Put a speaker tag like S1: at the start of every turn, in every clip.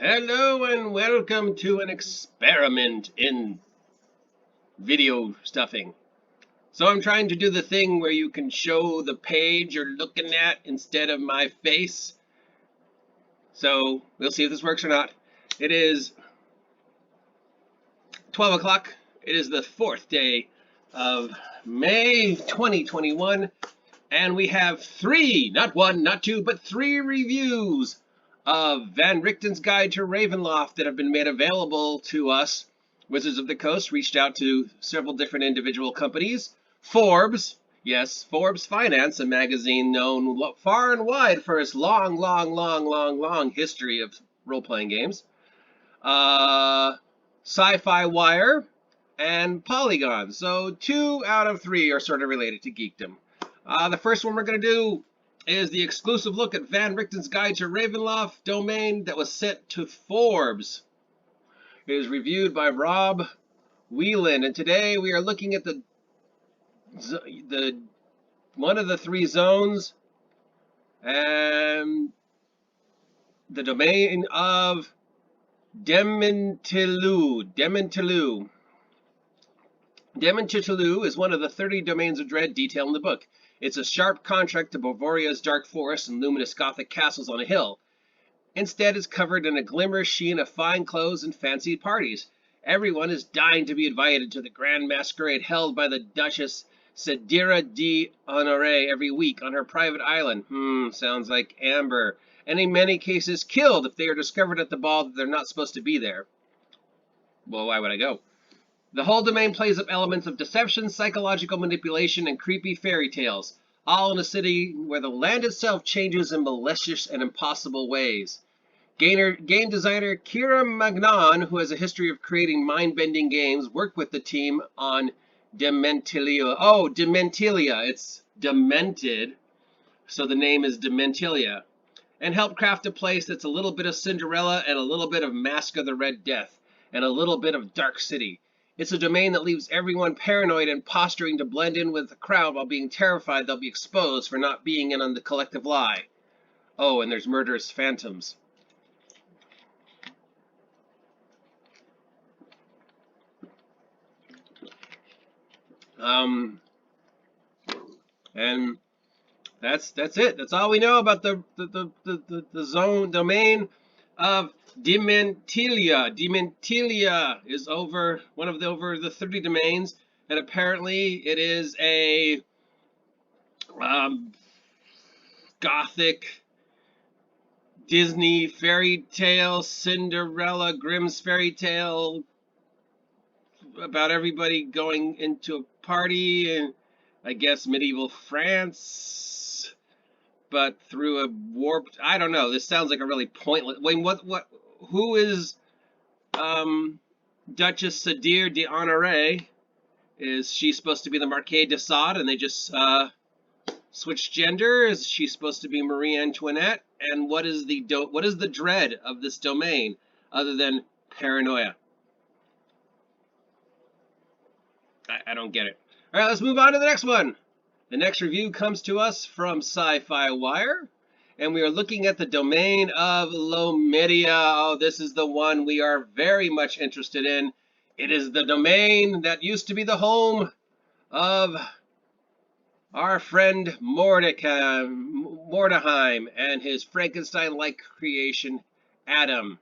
S1: Hello and welcome to an experiment in video stuffing. So I'm trying to do the thing where you can show the page you're looking at instead of my face. So we'll see if this works or not. It is 12 o'clock. It is the 4th day of May 2021. And we have 3, not 1, not 2, but 3 reviews of Van Richten's Guide to Ravenloft that have been made available to us. Wizards of the Coast reached out to several different individual companies. Forbes, yes, Forbes Finance, a magazine known far and wide for its long history of role-playing games. Sci-Fi Wire, and Polygon. So 2 out of 3 are sort of related to geekdom. The first one we're going to do is the exclusive look at Van Richten's Guide to Ravenloft domain that was sent to Forbes. It is reviewed by Rob Whelan, and today we are looking at the one of the 3 zones and the domain of Dementilu. Dementilu is one of the 30 domains of dread detailed in the book. It's a sharp contrast to Bavaria's dark forests and luminous Gothic castles on a hill. Instead, it's covered in a glimmer sheen of fine clothes and fancy parties. Everyone is dying to be invited to the grand masquerade held by the Duchess Sedira di Honore every week on her private island. Sounds like Amber. And in many cases killed if they are discovered at the ball that they're not supposed to be there. Well, why would I go? The whole domain plays up elements of deception, psychological manipulation, and creepy fairy tales, all in a city where the land itself changes in malicious and impossible ways. Game designer Kira Magnan, who has a history of creating mind-bending games, worked with the team on Dementilia. Oh, Dementilia. It's demented, so the name is Dementilia. And helped craft a place that's a little bit of Cinderella and a little bit of Mask of the Red Death and a little bit of Dark City. It's a domain that leaves everyone paranoid and posturing to blend in with the crowd while being terrified they'll be exposed for not being in on the collective lie. Oh, and there's murderous phantoms. And that's it. That's all we know about the zone domain of Dementilia. Dementilia is over the 30 domains, and apparently it is a Gothic Disney fairy tale, Cinderella, Grimm's fairy tale about everybody going into a party in, I guess, medieval France, but through a warped, I don't know, this sounds like a really pointless, wait, who is Duchess Sedire de Honore? Is she supposed to be the Marquise de Sade and they just switched gender? Is she supposed to be Marie Antoinette? And what is the dread of this domain other than paranoia? I don't get it. All right, let's move on to the next one. The next review comes to us from Sci-Fi Wire, and we are looking at the domain of Lomedia. Oh, this is the one we are very much interested in. It is the domain that used to be the home of our friend Mordheim and his Frankenstein-like creation, Adam.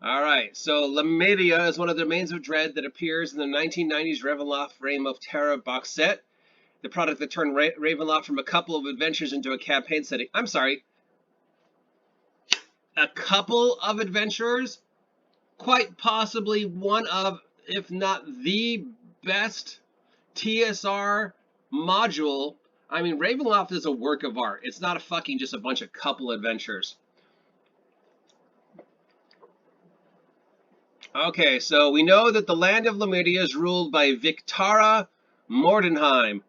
S1: All right, so Lomedia is one of the domains of dread that appears in the 1990s Ravenloft Reign of Terror box set. The product that turned Ravenloft from a couple of adventures into a campaign setting. I'm sorry. A couple of adventurers? Quite possibly one of, if not the best TSR module. I mean, Ravenloft is a work of art. It's not a fucking just a bunch of couple adventures. Okay, so we know that the land of Lomedia is ruled by Victara Mordenheim.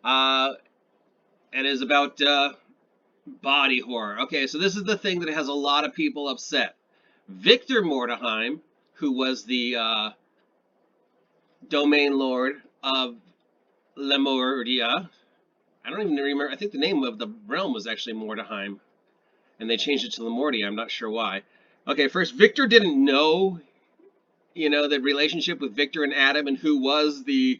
S1: And is about body horror. Okay, so this is the thing that has a lot of people upset. Victor Mordenheim, who was the domain lord of Lemuria. I don't even remember. I think the name of the realm was actually Mordheim, and they changed it to Lemordia. I'm not sure why. Okay, first, Victor didn't know, the relationship with Victor and Adam and who was the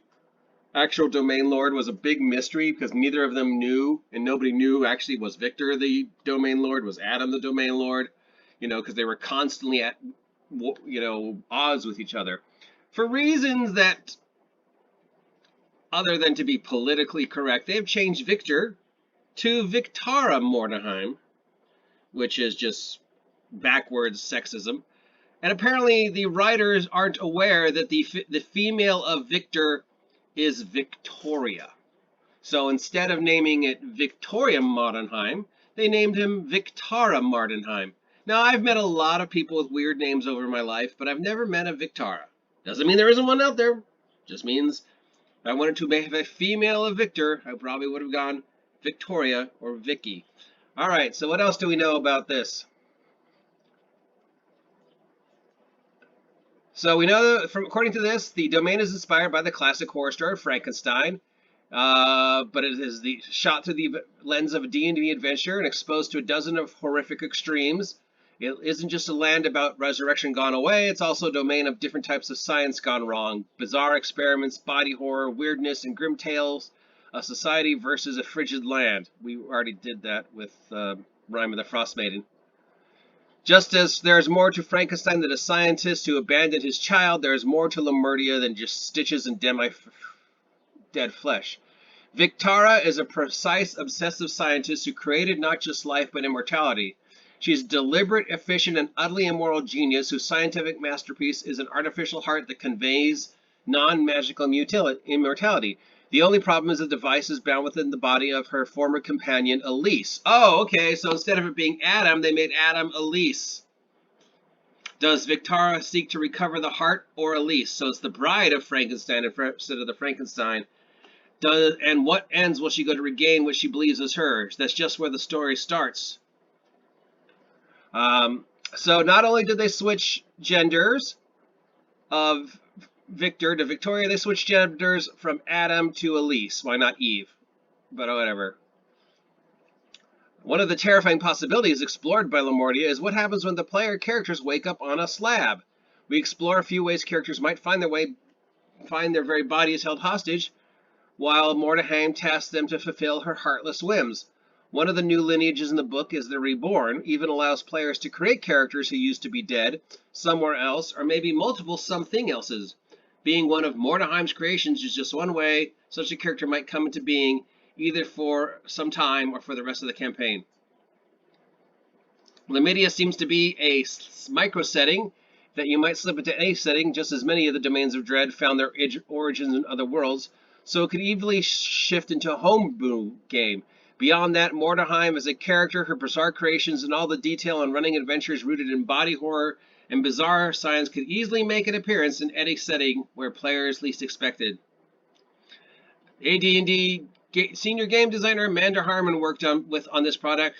S1: actual domain lord was a big mystery because neither of them knew, and nobody knew actually was Victor the domain lord, was Adam the domain lord, because they were constantly at, odds with each other. For reasons that, other than to be politically correct, they've changed Victor to Victara Mordheim, which is just backwards sexism. And apparently the writers aren't aware that the female of Victor is Victoria. So instead of naming it Victoria Mardenheim, they named him Victara Mardenheim. Now, I've met a lot of people with weird names over my life, but I've never met a Victara. Doesn't mean there isn't one out there. Just means if I wanted to have a female of Victor, I probably would have gone Victoria or Vicky. All right, so what else do we know about this? So we know that according to this, the domain is inspired by the classic horror story of Frankenstein, but it is shot through the lens of a D&D adventure and exposed to a dozen of horrific extremes. It isn't just a land about resurrection gone away, it's also a domain of different types of science gone wrong. Bizarre experiments, body horror, weirdness, and grim tales of society versus a frigid land. We already did that with Rime of the Frost Maiden. Just as there is more to Frankenstein than a scientist who abandoned his child, there is more to Lemuria than just stitches and dead flesh. Victara is a precise, obsessive scientist who created not just life but immortality. She is deliberate, efficient, and utterly immoral genius whose scientific masterpiece is an artificial heart that conveys non-magical immortality. The only problem is the device is bound within the body of her former companion, Elise. Oh, okay, so instead of it being Adam, they made Adam Elise. Does Victara seek to recover the heart or Elise? So it's the bride of Frankenstein instead of the Frankenstein. And what ends will she go to regain what she believes is hers? That's just where the story starts. So not only did they switch genders of Victor to Victoria, they switched genders from Adam to Elise. Why not Eve? But whatever. One of the terrifying possibilities explored by Lemuria is what happens when the player characters wake up on a slab. We explore a few ways characters might find their very bodies held hostage, while Mordheim tasks them to fulfill her heartless whims. One of the new lineages in the book is the Reborn, even allows players to create characters who used to be dead, somewhere else, or maybe multiple something else's. Being one of Mordheim's creations is just one way such a character might come into being, either for some time or for the rest of the campaign. Lemuria seems to be a micro setting that you might slip into any setting, just as many of the domains of dread found their origins in other worlds, so it could easily shift into a homebrew game. Beyond that, Mordheim is a character, her bizarre creations, and all the detail and running adventures rooted in body horror and bizarre science could easily make an appearance in any setting where players least expected. AD&D senior game designer Amanda Harmon worked on this product.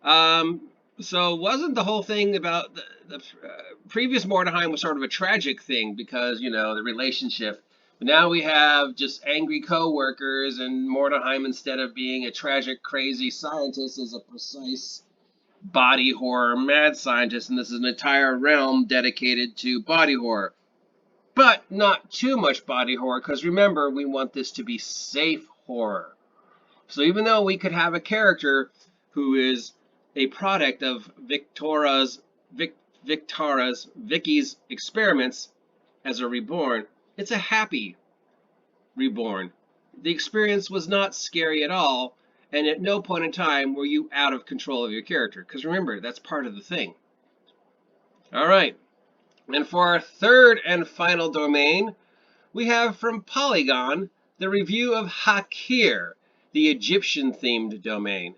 S1: So wasn't the whole thing about the previous Mordheim was sort of a tragic thing because, the relationship. But now we have just angry co-workers, and Mordheim, instead of being a tragic, crazy scientist, is a precise body horror mad scientist, and this is an entire realm dedicated to body horror. But not too much body horror, because remember, we want this to be safe horror. So even though we could have a character who is a product of Vicky's experiments as a reborn, it's a happy reborn. The experience was not scary at all, and at no point in time were you out of control of your character. Because remember, that's part of the thing. All right. And for our third and final domain, we have from Polygon the review of Hakir, the Egyptian-themed domain.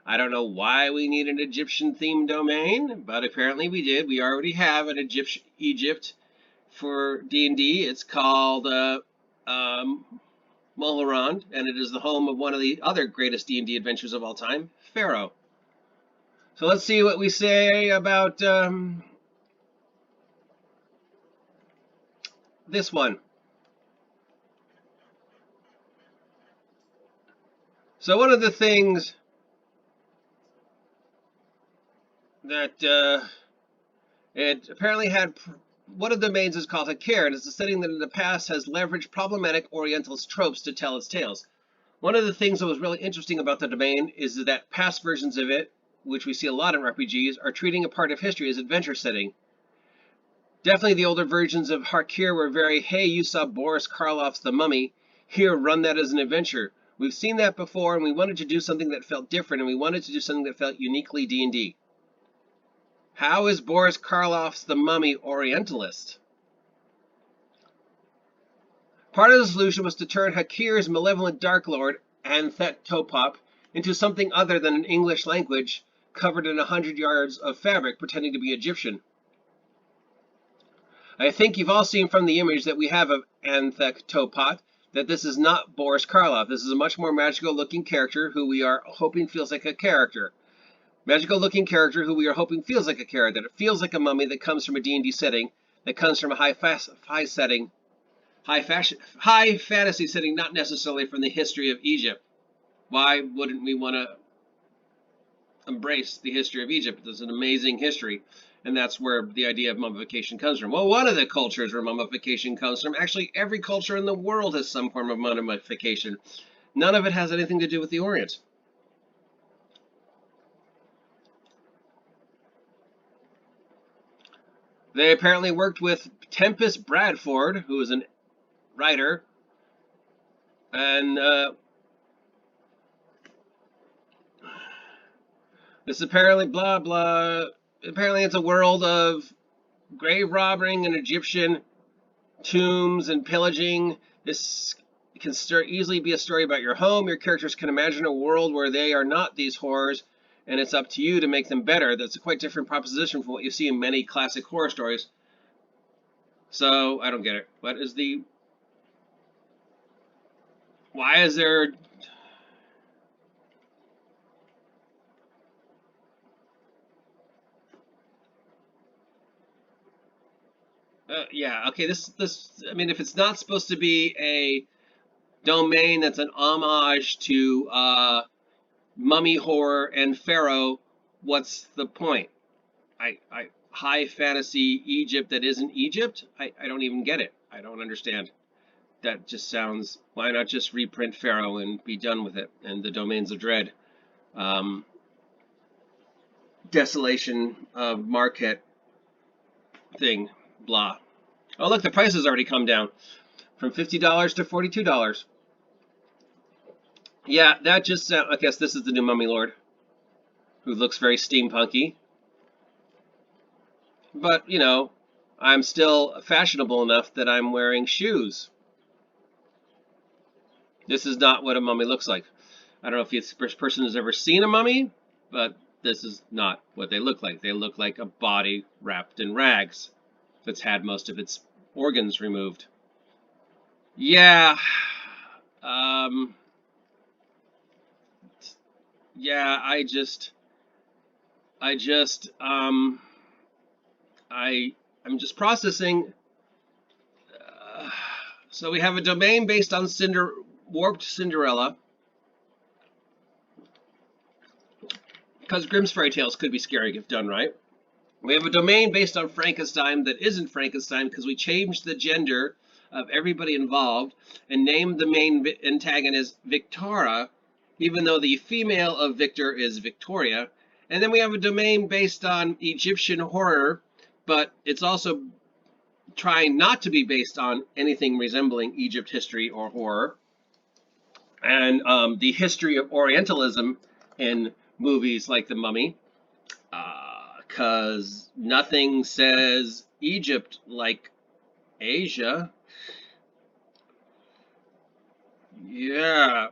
S1: I don't know why we need an Egyptian-themed domain, but apparently we did. We already have an Egypt for D&D. It's called Mulholland, and it is the home of one of the other greatest D&D adventures of all time, Pharaoh. So let's see what we say about this one. So one of the things that It apparently had one of the domains is called Hakir, and it's a setting that in the past has leveraged problematic Orientalist tropes to tell its tales. One of the things that was really interesting about the domain is that past versions of it, which we see a lot in RPGs, are treating a part of history as adventure setting. Definitely the older versions of Hakir were very, hey, you saw Boris Karloff's The Mummy, here, run that as an adventure. We've seen that before, and we wanted to do something that felt different, and we wanted to do something that felt uniquely D&D. How is Boris Karloff's The Mummy Orientalist? Part of the solution was to turn Hakir's malevolent Dark Lord, Anthet-Topop, into something other than an English language covered in 100 yards of fabric pretending to be Egyptian. I think you've all seen from the image that we have of Anthet-Topop that this is not Boris Karloff. This is a much more magical looking character who we are hoping feels like a character. Magical looking character who we are hoping feels like a character. That feels like a mummy that comes from a D&D setting, that comes from a high fantasy setting, not necessarily from the history of Egypt. Why wouldn't we want to embrace the history of Egypt? It's an amazing history, and that's where the idea of mummification comes from. Well, one of the cultures where mummification comes from, actually every culture in the world has some form of mummification. None of it has anything to do with the Orient. They apparently worked with Tempest Bradford, who is a writer, and this apparently blah blah. Apparently, it's a world of grave robbing and Egyptian tombs and pillaging. This can easily be a story about your home. Your characters can imagine a world where they are not these horrors, and it's up to you to make them better. That's a quite different proposition from what you see in many classic horror stories. So, I don't get it. What is the... Why is there... yeah, okay, I mean, if it's not supposed to be a domain that's an homage to mummy horror and pharaoh, what's the point? High fantasy Egypt that isn't Egypt? I don't even get it. I don't understand. That just sounds, why not just reprint Pharaoh and be done with it? And the Domains of Dread. Desolation of Marquette thing, blah. Oh, look, the price has already come down from $50 to $42. Yeah, that just sounds, I guess this is the new Mummy Lord, who looks very steampunky. But, you know, I'm still fashionable enough that I'm wearing shoes. This is not what a mummy looks like. I don't know if this person has ever seen a mummy, but this is not what they look like. They look like a body wrapped in rags that's had most of its organs removed. Yeah. Yeah, I'm just processing. So we have a domain based on warped Cinderella, because Grimm's fairy tales could be scary if done right. We have a domain based on Frankenstein that isn't Frankenstein because we changed the gender of everybody involved and named the main antagonist Victoria, even though the female of Victor is Victoria. And then we have a domain based on Egyptian horror, but it's also trying not to be based on anything resembling Egypt history or horror. And the history of Orientalism in movies like The Mummy, because nothing says Egypt like Asia. Yeah.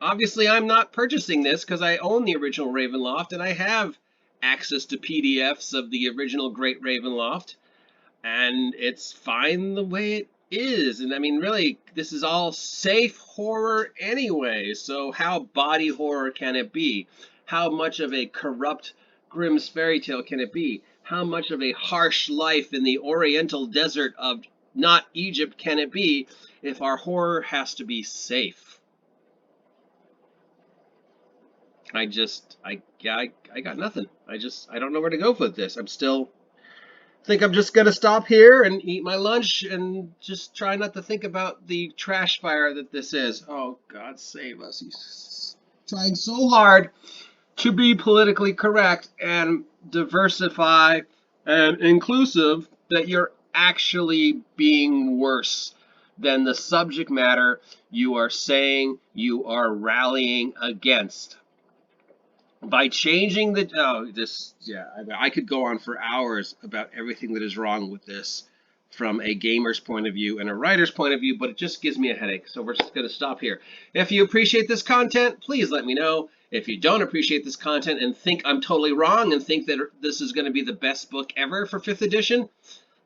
S1: Obviously, I'm not purchasing this because I own the original Ravenloft and I have access to PDFs of the original Great Ravenloft, and it's fine the way it is. And I mean, really, this is all safe horror anyway, so how body horror can it be? How much of a corrupt Grimm's fairy tale can it be? How much of a harsh life in the oriental desert of not Egypt can it be if our horror has to be safe? I got nothing. I don't know where to go with this. Think I'm just gonna stop here and eat my lunch and just try not to think about the trash fire that this is. Oh, God save us. He's trying so hard to be politically correct and diversify and inclusive that you're actually being worse than the subject matter you are saying you are rallying against. By changing the I could go on for hours about everything that is wrong with this from a gamer's point of view and a writer's point of view, but it just gives me a headache, so we're just going to stop here. If you appreciate this content, please let me know. If you don't appreciate this content and think I'm totally wrong and think that this is going to be the best book ever for 5th edition,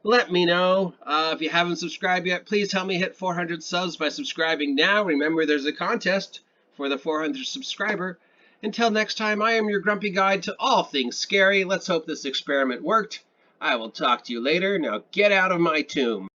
S1: let me know. If you haven't subscribed yet, please help me hit 400 subs by subscribing now. Remember, there's a contest for the 400 subscriber. Until next time, I am your grumpy guide to all things scary. Let's hope this experiment worked. I will talk to you later. Now get out of my tomb.